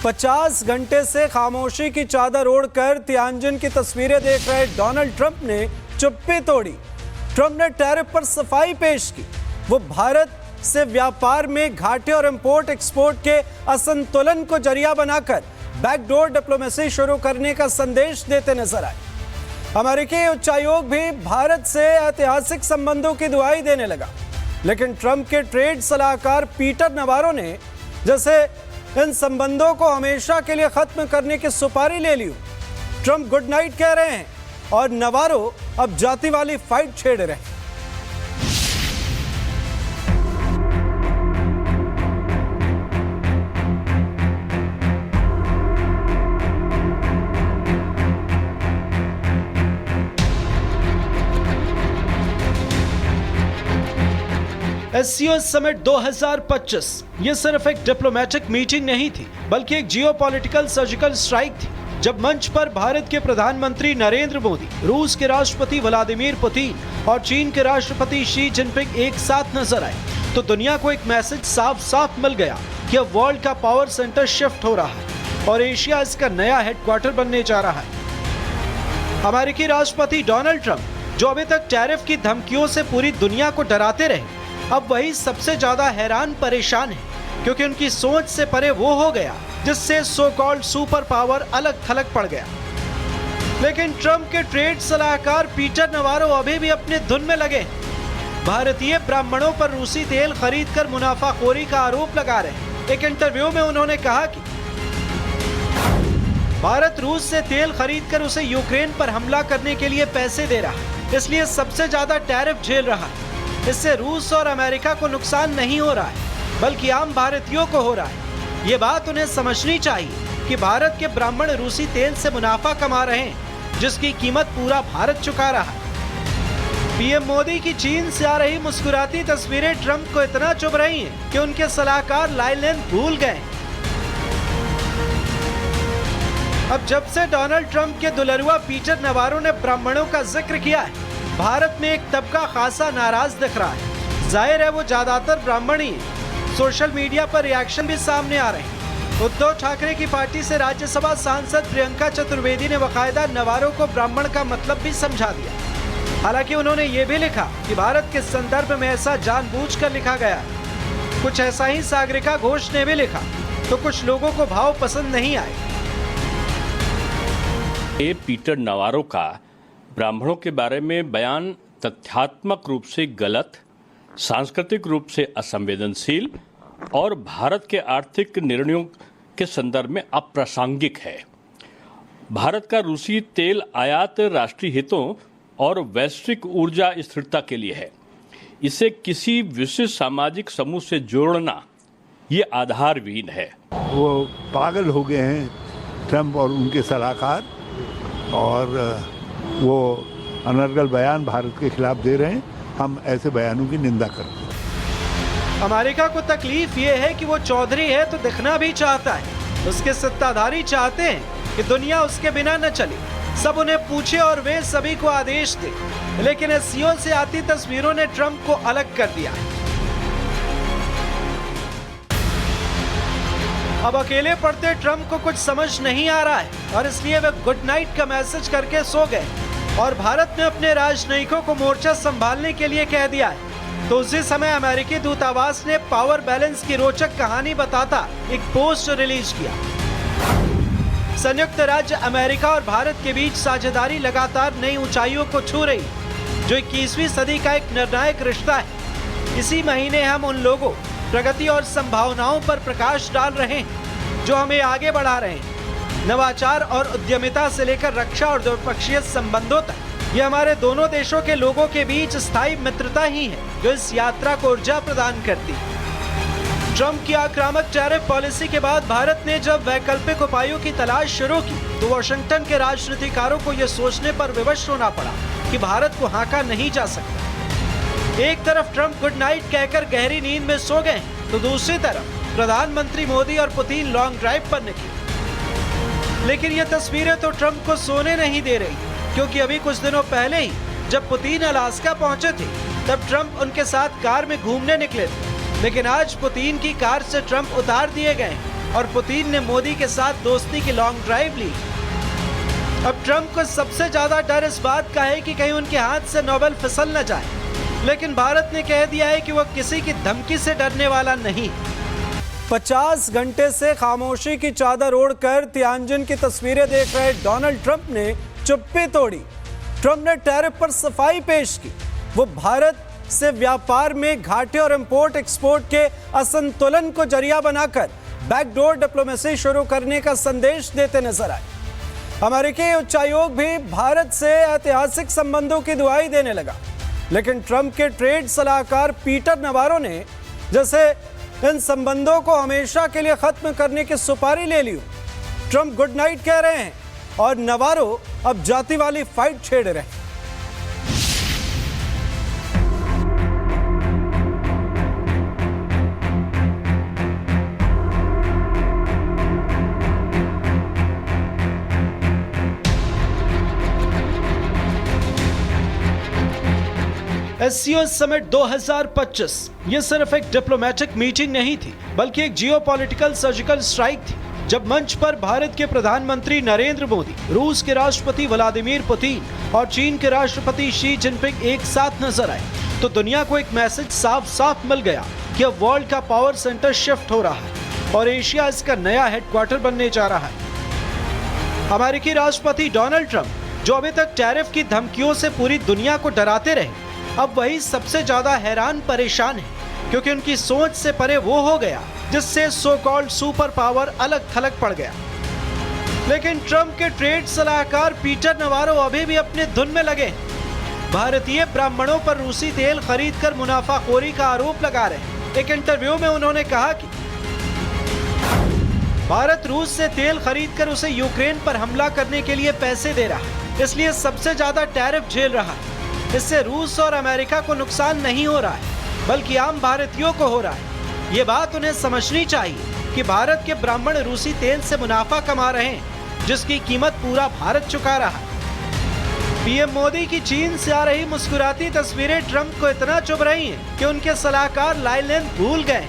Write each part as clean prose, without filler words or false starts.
50 घंटे से खामोशी की चादर ओढ़कर तियानजिन की तस्वीरें देख रहे डोनाल्ड ट्रंप ने चुप्पी तोड़ी। ट्रंप ने टैरिफ पर सफाई पेश की। वो भारत से व्यापार में घाटे और इंपोर्ट एक्सपोर्ट के असंतुलन को जरिया बनाकर बैकडोर डिप्लोमेसी शुरू करने का संदेश देते नजर आए। अमेरिकी उच्चायोग भी भारत से ऐतिहासिक संबंधों की दुहाई देने लगा, लेकिन ट्रंप के ट्रेड सलाहकार पीटर नवारो ने जैसे इन संबंधों को हमेशा के लिए खत्म करने की सुपारी ले ली। ट्रंप गुड नाइट कह रहे हैं और नवारो अब जाति वाली फाइट छेड़ रहे हैं। SCO समिट 2025 ये सिर्फ एक डिप्लोमेटिक मीटिंग नहीं थी, बल्कि एक जियोपॉलिटिकल सर्जिकल स्ट्राइक थी। जब मंच पर भारत के प्रधानमंत्री नरेंद्र मोदी, रूस के राष्ट्रपति व्लादिमीर पुतिन और चीन के राष्ट्रपति शी जिनपिंग एक साथ नजर आए, तो दुनिया को एक मैसेज साफ साफ मिल गया कि अब वर्ल्ड का पावर सेंटर शिफ्ट हो रहा है और एशिया इसका नया हेडक्वार्टर बनने जा रहा है। अमेरिकी राष्ट्रपति डोनाल्ड ट्रंप, जो अभी तक टैरिफ की धमकियों से पूरी दुनिया को डराते रहे, अब वही सबसे ज्यादा हैरान परेशान है, क्योंकि उनकी सोच से परे वो हो गया जिससे सो कॉल्ड सुपर पावर अलग थलग पड़ गया। लेकिन ट्रंप के ट्रेड सलाहकार पीटर नवारो अभी भी अपने धुन में लगे। भारतीय ब्राह्मणों पर रूसी तेल खरीदकर मुनाफाखोरी का आरोप लगा रहे हैं। एक इंटरव्यू में उन्होंने कहा कि भारत रूस से तेल खरीदकर उसे यूक्रेन पर हमला करने के लिए पैसे दे रहा है, इसलिए सबसे ज्यादा टैरिफ झेल रहा है। इससे रूस और अमेरिका को नुकसान नहीं हो रहा है, बल्कि आम भारतीयों को हो रहा है। ये बात उन्हें समझनी चाहिए कि भारत के ब्राह्मण रूसी तेल से मुनाफा कमा रहे हैं, जिसकी कीमत पूरा भारत चुका रहा है। पीएम मोदी की चीन से आ रही मुस्कुराती तस्वीरें ट्रंप को इतना चुभ रही हैं कि उनके सलाहकार लाइन लेंथ भूल गए। अब जब से डोनाल्ड ट्रंप के दुलरुआ पीटर नवारो ने ब्राह्मणों का जिक्र किया है, भारत में एक तबका खासा नाराज दिख रहा है। जाहिर है वो ज्यादातर ब्राह्मण ही है। सोशल मीडिया पर रिएक्शन भी सामने आ रहे हैं। उद्धव ठाकरे की पार्टी से राज्यसभा सांसद प्रियंका चतुर्वेदी ने बकायदा नवारो को ब्राह्मण का मतलब भी समझा दिया। हालांकि उन्होंने ये भी लिखा कि भारत के संदर्भ में ऐसा जानबूझकर लिखा गया है। कुछ ऐसा ही सागरिका घोष ने भी लिखा, तो कुछ लोगों को भाव पसंद नहीं आए। ये पीटर नवारो का ब्राह्मणों के बारे में बयान तथ्यात्मक रूप से गलत, सांस्कृतिक रूप से असंवेदनशील और भारत के आर्थिक निर्णयों के संदर्भ में अप्रासंगिक है। भारत का रूसी तेल आयात राष्ट्रीय हितों और वैश्विक ऊर्जा स्थिरता के लिए है। इसे किसी विशिष्ट सामाजिक समूह से जोड़ना ये आधारहीन है। वो पागल हो गए हैं ट्रंप और उनके सलाहकार, और वो अनर्गल बयान भारत के खिलाफ दे रहे हैं। हम ऐसे बयानों की निंदा करते हैं। अमेरिका को तकलीफ ये है कि वो चौधरी है तो दिखना भी चाहता है। उसके सत्ताधारी चाहते हैं कि दुनिया उसके बिना न चले, सब उन्हें पूछे और वे सभी को आदेश दे। लेकिन SCO से आती तस्वीरों ने ट्रंप को अलग कर दिया है। अब अकेले पड़ते ट्रंप को कुछ समझ नहीं आ रहा है और इसलिए वे गुड नाइट का मैसेज करके सो गए और भारत ने अपने राजनयिकों को मोर्चा संभालने के लिए कह दिया है। तो उसी समय अमेरिकी दूतावास ने पावर बैलेंस की रोचक कहानी बताता एक पोस्ट रिलीज किया। संयुक्त राज्य अमेरिका और भारत के बीच साझेदारी लगातार नई ऊंचाइयों को छू रही, जो 21वीं सदी का एक निर्णायक रिश्ता है। इसी महीने हम उन लोगों, प्रगति और संभावनाओं पर प्रकाश डाल रहे हैं जो हमें आगे बढ़ा रहे हैं। नवाचार और उद्यमिता से लेकर रक्षा और द्विपक्षीय संबंधों तक, ये हमारे दोनों देशों के लोगों के बीच स्थायी मित्रता ही है जो इस यात्रा को ऊर्जा प्रदान करती है। ट्रंप की आक्रामक टैरिफ पॉलिसी के बाद भारत ने जब वैकल्पिक उपायों की तलाश शुरू की, तो वॉशिंगटन के राजनीतिकारों को यह सोचने पर विवश होना पड़ा कि भारत को हाका नहीं जा सकता। एक तरफ ट्रंप गुड नाइट कहकर गहरी नींद में सो गए, तो दूसरी तरफ प्रधानमंत्री मोदी और पुतिन लॉन्ग ड्राइव पर निकले। लेकिन ये तस्वीरें तो ट्रंप को सोने नहीं दे रही, क्योंकि अभी कुछ दिनों पहले ही जब पुतिन अलास्का पहुंचे थे, तब ट्रंप उनके साथ कार में घूमने निकले थे। लेकिन आज पुतिन की कार से ट्रंप उतार दिए गए और पुतिन ने मोदी के साथ दोस्ती की लॉन्ग ड्राइव ली। अब ट्रंप को सबसे ज्यादा डर इस बात का है कि कहीं उनके हाथ से नोबेल फिसल न जाए, लेकिन भारत ने कह दिया है कि वह किसी की धमकी से डरने वाला नहीं। 50 घंटे से खामोशी की चादर ओढ़कर तियानजिन की तस्वीरें देख रहे डोनाल्ड ट्रंप ने चुप्पी तोड़ी। ट्रंप ने टैरिफ पर सफाई पेश की। वो भारत से व्यापार में घाटे और इंपोर्ट एक्सपोर्ट के असंतुलन को जरिया बनाकर बैकडोर डिप्लोमेसी शुरू करने का संदेश देते नजर आए। अमेरिकी उच्चायोग भी भारत से ऐतिहासिक संबंधों की दुहाई देने लगा, लेकिन ट्रंप के ट्रेड सलाहकार पीटर नवारो ने जैसे इन संबंधों को हमेशा के लिए खत्म करने की सुपारी ले ली। ट्रंप गुड नाइट कह रहे हैं और नवारो अब जाति वाली फाइट छेड़ रहे हैं। एससीओ समिट 2025 ये सिर्फ एक डिप्लोमेटिक मीटिंग नहीं थी, बल्कि एक जियोपॉलिटिकल सर्जिकल स्ट्राइक थी। जब मंच पर भारत के प्रधानमंत्री नरेंद्र मोदी, रूस के राष्ट्रपति व्लादिमीर पुतिन और चीन के राष्ट्रपति शी जिनपिंग एक साथ नजर आए, तो दुनिया को एक मैसेज साफ साफ मिल गया कि अब वर्ल्ड का पावर सेंटर शिफ्ट हो रहा है और एशिया इसका नया हेडक्वार्टर बनने जा रहा है। अमेरिकी राष्ट्रपति डोनाल्ड ट्रंप, जो अभी तक टैरिफ की धमकियों से पूरी दुनिया को डराते रहे, अब वही सबसे ज्यादा हैरान परेशान है, क्योंकि उनकी सोच से परे वो हो गया जिससे सो कॉल्ड सुपर पावर अलग थलग पड़ गया। लेकिन ट्रंप के ट्रेड सलाहकार पीटर नवारो अभी भी अपने धुन में लगे। भारतीय ब्राह्मणों पर रूसी तेल खरीदकर मुनाफाखोरी का आरोप लगा रहे। एक इंटरव्यू में उन्होंने कहा कि भारत रूस से तेल खरीदकर उसे यूक्रेन पर हमला करने के लिए पैसे दे रहा है, इसलिए सबसे ज्यादा टैरिफ झेल रहा है। इससे रूस और अमेरिका को नुकसान नहीं हो रहा है, बल्कि आम भारतीयों को हो रहा है। ये बात उन्हें समझनी चाहिए कि भारत के ब्राह्मण रूसी तेल से मुनाफा कमा रहे हैं, जिसकी कीमत पूरा भारत चुका रहा है। पीएम मोदी की चीन से आ रही मुस्कुराती तस्वीरें ट्रंप को इतना चुभ रही हैं कि उनके सलाहकार लाइन लेंथ भूल गए।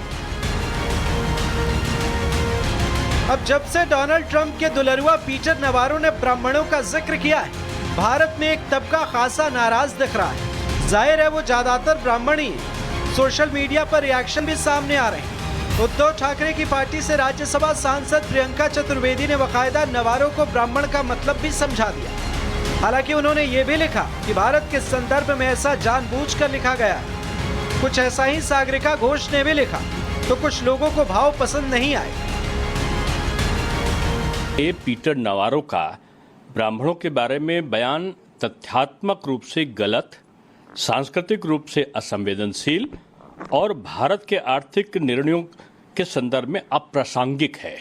अब जब से डोनाल्ड ट्रंप के दुलरुआ पीटर नवारो ने ब्राह्मणों का जिक्र किया है, भारत में एक तबका खासा नाराज दिख रहा है। जाहिर है वो ज्यादातर ब्राह्मण ही है। सोशल मीडिया पर रिएक्शन भी सामने आ रहे हैं। उद्धव ठाकरे की पार्टी से राज्यसभा सांसद प्रियंका चतुर्वेदी ने बकायदा नवारो को ब्राह्मण का मतलब भी समझा दिया। हालांकि उन्होंने ये भी लिखा कि भारत के संदर्भ में ऐसा जानबूझकर लिखा गया है। कुछ ऐसा ही सागरिका घोष ने भी लिखा, तो कुछ लोगों को भाव पसंद नहीं आए। ये पीटर नवारो का ब्राह्मणों के बारे में बयान तथ्यात्मक रूप से गलत, सांस्कृतिक रूप से असंवेदनशील और भारत के आर्थिक निर्णयों के संदर्भ में अप्रासंगिक है।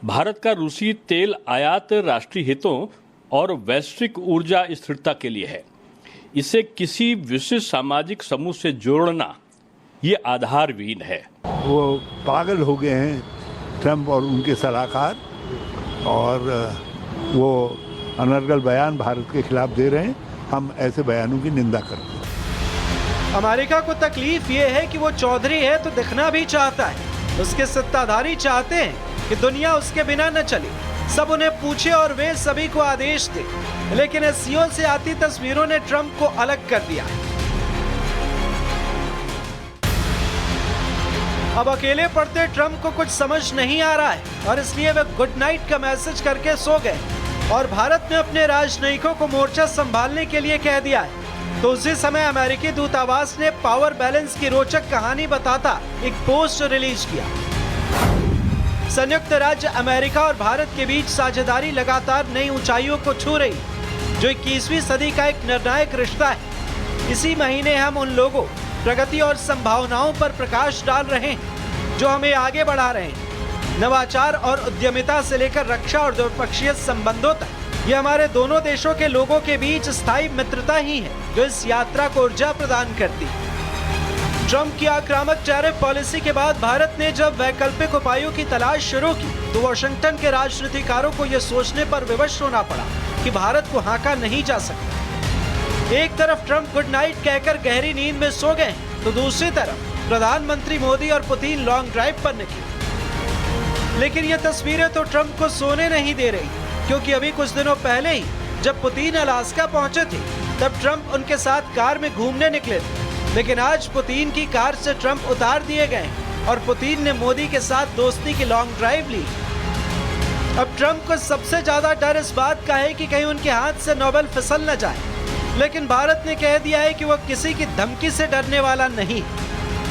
भारत का रूसी तेल आयात राष्ट्रीय हितों और वैश्विक ऊर्जा स्थिरता के लिए है। इसे किसी विशिष्ट सामाजिक समूह से जोड़ना ये आधारहीन है। वो पागल हो गए हैं ट्रंप और उनके सलाहकार, और वो अनर्गल बयान भारत के खिलाफ दे रहे हैं। हम ऐसे बयानों की निंदा करते हैं। अमेरिका को तकलीफ ये है कि वो चौधरी है तो दिखना भी चाहता है। उसके सत्ताधारी चाहते हैं कि दुनिया उसके बिना न चले, सब उन्हें पूछे और वे सभी को आदेश दे। लेकिन एससीओ से आती तस्वीरों ने ट्रंप को अलग कर दिया है। अब अकेले पड़ते ट्रंप को कुछ समझ नहीं आ रहा है और इसलिए वे गुड नाइट का मैसेज करके सो गए और भारत में अपने राजनयिकों को मोर्चा संभालने के लिए कह दिया है। तो उसी समय अमेरिकी दूतावास ने पावर बैलेंस की रोचक कहानी बताता एक पोस्ट रिलीज किया। संयुक्त राज्य अमेरिका और भारत के बीच साझेदारी लगातार नई ऊंचाइयों को छू रही, जो 21वीं सदी का एक निर्णायक रिश्ता है। इसी महीने हम उन लोगों, प्रगति और संभावनाओं पर प्रकाश डाल रहे हैं जो हमें आगे बढ़ा रहे हैं। नवाचार और उद्यमिता से लेकर रक्षा और द्विपक्षीय संबंधों तक ये हमारे दोनों देशों के लोगों के बीच स्थायी मित्रता ही है जो इस यात्रा को ऊर्जा प्रदान करती है। ट्रंप की आक्रामक टैरिफ पॉलिसी के बाद भारत ने जब वैकल्पिक उपायों की तलाश शुरू की तो वॉशिंगटन के राजनीतिकारों को यह सोचने पर विवश होना पड़ा कि भारत को हाँका नहीं जा सकता। एक तरफ ट्रंप गुड नाइट कहकर गहरी नींद में सो गए तो दूसरी तरफ प्रधानमंत्री मोदी और पुतिन लॉन्ग ड्राइव पर निकले। लेकिन ये तस्वीरें तो ट्रंप को सोने नहीं दे रही, क्योंकि अभी कुछ दिनों पहले ही जब पुतिन अलास्का पहुंचे थे तब ट्रंप उनके साथ कार में घूमने निकले थे। लेकिन आज पुतिन की कार से ट्रंप उतार दिए गए और पुतिन ने मोदी के साथ दोस्ती की लॉन्ग ड्राइव ली। अब ट्रंप को सबसे ज्यादा डर इस बात का है कि कहीं उनके हाथ से नोबेल फिसल न जाए, लेकिन भारत ने कह दिया है कि वह किसी की धमकी से डरने वाला नहीं।